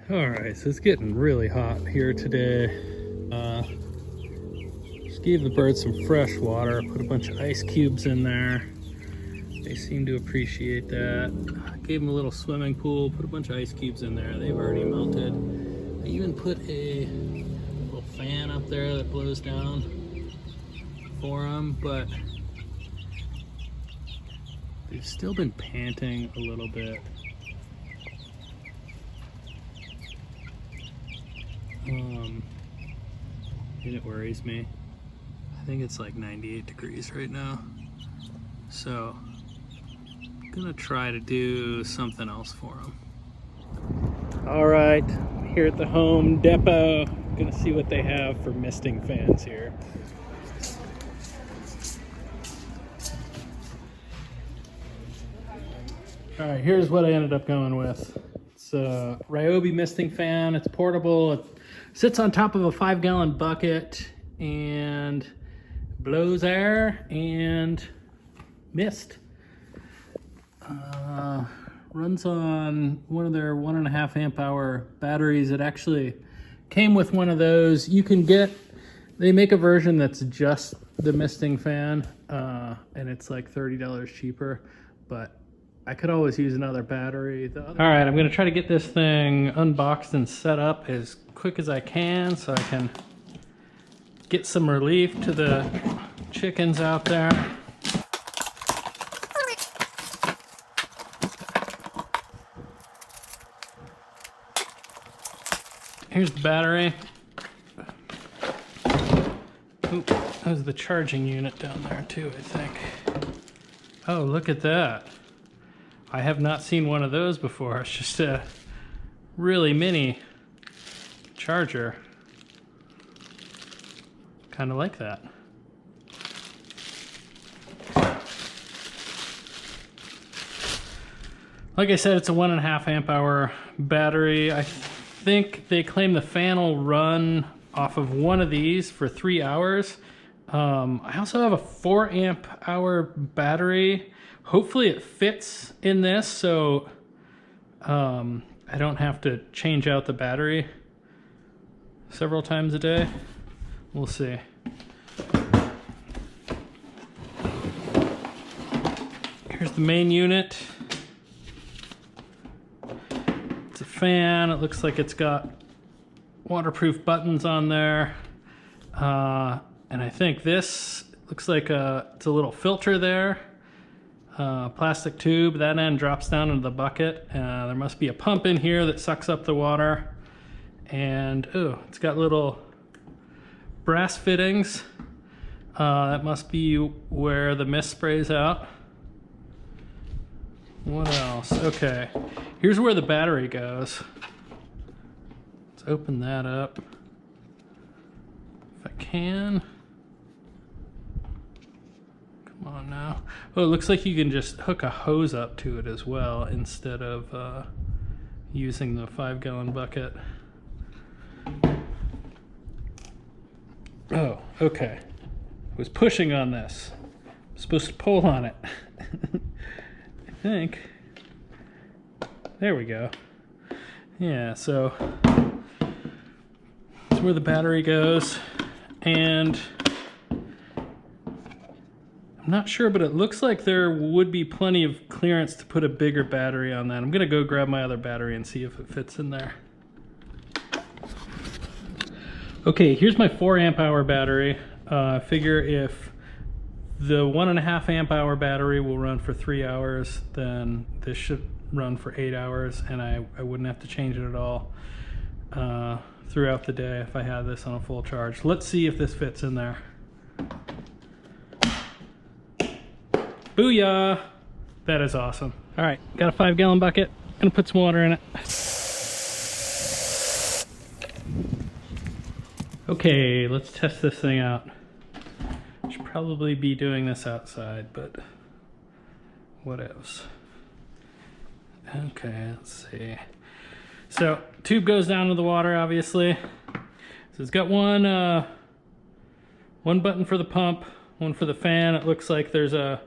All right, so it's getting really hot here today. Just gave the birds some fresh water, put a bunch of ice cubes in there. They seem to appreciate that. Gave them a little swimming pool, put a bunch of ice cubes in there. They've already melted. I even put a little fan up there that blows down for them, but they've still been panting a little bit. And it worries me. I think it's like 98 degrees right now. So I'm gonna try to do something else for them. All right, here at the Home Depot, gonna see what they have for misting fans here. All right, here's what I ended up going with. It's a Ryobi Misting Fan. It's portable. It sits on top of a 5-gallon bucket and blows air and mist. Runs on one of their 1.5 amp hour batteries. It actually came with one of those. You can get, they make a version that's just the misting fan, and it's like $30 cheaper, but I could always use another battery. All right, I'm gonna try to get this thing unboxed and set up as quick as I can so I can get some relief to the chickens out there. Here's the battery. Oop, there's the charging unit down there too, I think. Oh, look at that. I have not seen one of those before. It's just a really mini charger. Kind of like that. Like I said, it's a 1.5 amp hour battery. I think they claim the fan will run off of one of these for 3 hours. I also have a 4 amp hour battery. Hopefully it fits in this, so I don't have to change out the battery several times a day. We'll see. Here's the main unit. It's a fan. It looks like it's got waterproof buttons on there. And I think this looks like it's a little filter there. Plastic tube, that end drops down into the bucket. There must be a pump in here that sucks up the water. And oh, it's got little brass fittings. That must be where the mist sprays out. What else? Okay, here's where the battery goes. Let's open that up if I can. Come on now. Oh, it looks like you can just hook a hose up to it as well instead of using the 5-gallon bucket. Oh, okay. I was pushing on this. I'm supposed to pull on it. I think. There we go. Yeah, so that's where the battery goes. And I'm not sure, but it looks like there would be plenty of clearance to put a bigger battery on that. I'm gonna go grab my other battery and see if it fits in there. Okay, here's my 4 amp hour battery. I figure if the 1.5 amp hour battery will run for 3 hours, then this should run for 8 hours, and I wouldn't have to change it at all throughout the day if I had this on a full charge. Let's see if this fits in there. Booyah! That is awesome. All right, got a 5-gallon bucket. Gonna put some water in it. Okay, let's test this thing out. Should probably be doing this outside, but what else? Okay, let's see. So, tube goes down to the water, obviously. So it's got one button for the pump, one for the fan. It looks like there's a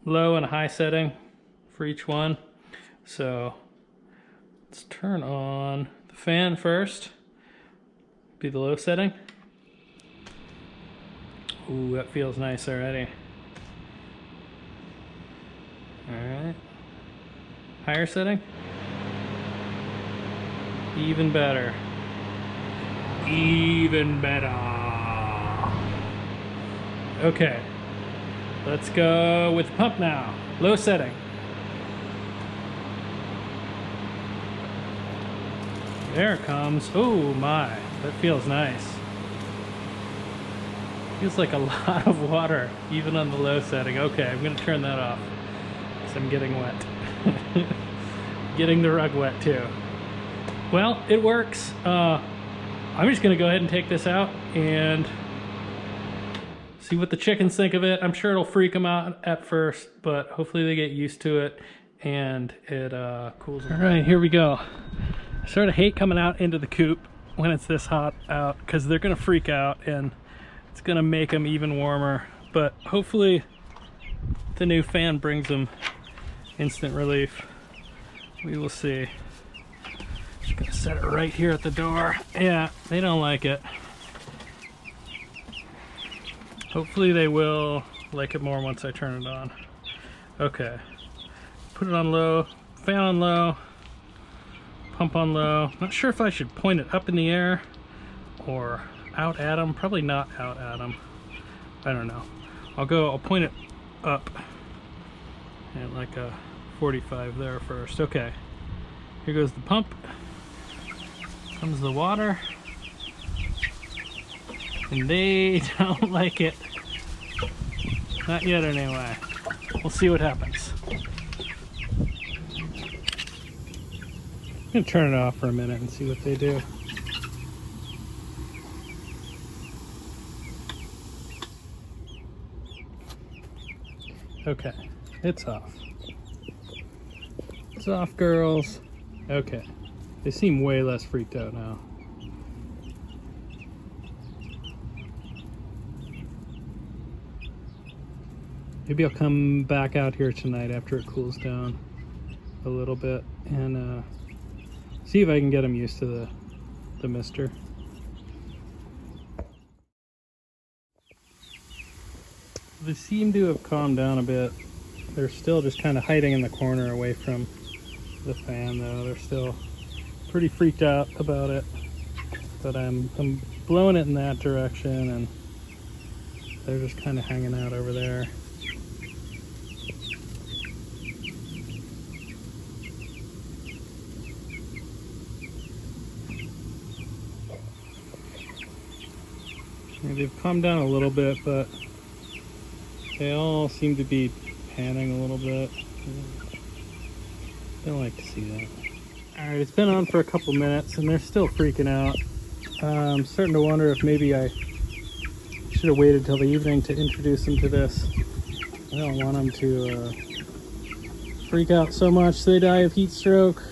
low and a high setting for each one. So Let's turn on the fan first. Be the low setting. Ooh, that feels nice already. Alright. Higher setting. Even better. Even better. Okay. Let's go with the pump now. Low setting. There it comes. Oh my, that feels nice. Feels like a lot of water, even on the low setting. Okay, I'm gonna turn that off because I'm getting wet. Getting the rug wet too. Well, it works. I'm just gonna go ahead and take this out and see what the chickens think of it. I'm sure it'll freak them out at first, but hopefully they get used to it and it cools them. All right, here we go. I sort of hate coming out into the coop when it's this hot out because they're gonna freak out and it's gonna make them even warmer. But hopefully the new fan brings them instant relief. We will see. Just gonna set it right here at the door. Yeah, they don't like it. Hopefully they will like it more once I turn it on. Okay, put it on low, fan on low, pump on low. Not sure if I should point it up in the air or out at them. Probably not out at them. I don't know. I'll point it up at like a 45 there first. Okay, here goes the pump. Comes the water. And they don't like it. Not yet anyway. We'll see what happens. I'm gonna turn it off for a minute and see what they do. Okay, it's off. It's off, girls. Okay, they seem way less freaked out now. Maybe I'll come back out here tonight after it cools down a little bit and see if I can get them used to the mister. They seem to have calmed down a bit. They're still just kind of hiding in the corner away from the fan though. They're still pretty freaked out about it. But I'm blowing it in that direction and they're just kind of hanging out over there. They've calmed down a little bit, but they all seem to be panning a little bit. Don't like to see that. Alright, it's been on for a couple minutes and they're still freaking out. I'm starting to wonder if maybe I should have waited till the evening to introduce them to this. I don't want them to freak out so much they die of heat stroke.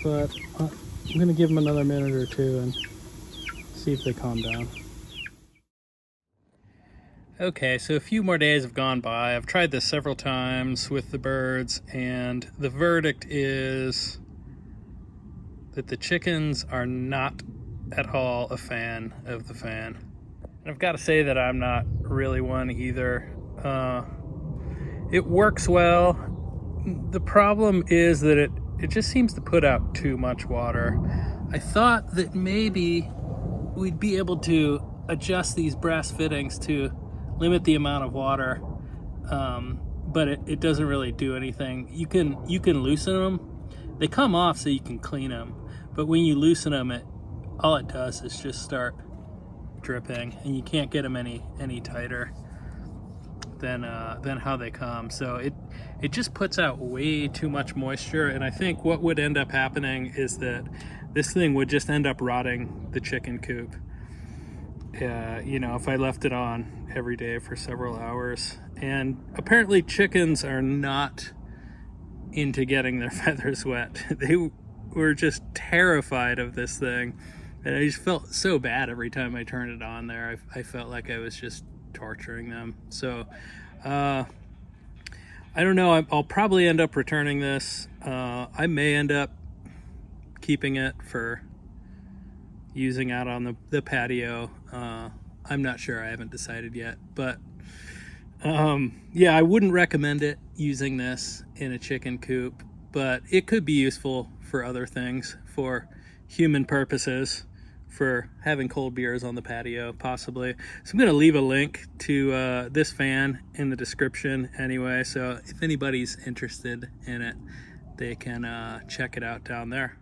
But I'm going to give them another minute or two and see if they calm down. Okay, so a few more days have gone by. I've tried this several times with the birds, and the verdict is that the chickens are not at all a fan of the fan. And I've got to say that I'm not really one either. It works well. The problem is that it just seems to put out too much water. I thought that maybe we'd be able to adjust these brass fittings to limit the amount of water, but it doesn't really do anything. You can loosen them. They come off so you can clean them, but when you loosen them, all it does is just start dripping, and you can't get them any tighter than how they come. So it just puts out way too much moisture, and I think what would end up happening is that this thing would just end up rotting the chicken coop. You know, if I left it on every day for several hours. And apparently chickens are not into getting their feathers wet. They were just terrified of this thing. And I just felt so bad every time I turned it on there. I felt like I was just torturing them. So, I don't know. I'll probably end up returning this. I may end up keeping it for using out on the patio. I'm not sure, I haven't decided yet, but yeah, I wouldn't recommend it using this in a chicken coop, but it could be useful for other things, for human purposes, for having cold beers on the patio, possibly. So I'm going to leave a link to this fan in the description anyway, so if anybody's interested in it, they can check it out down there.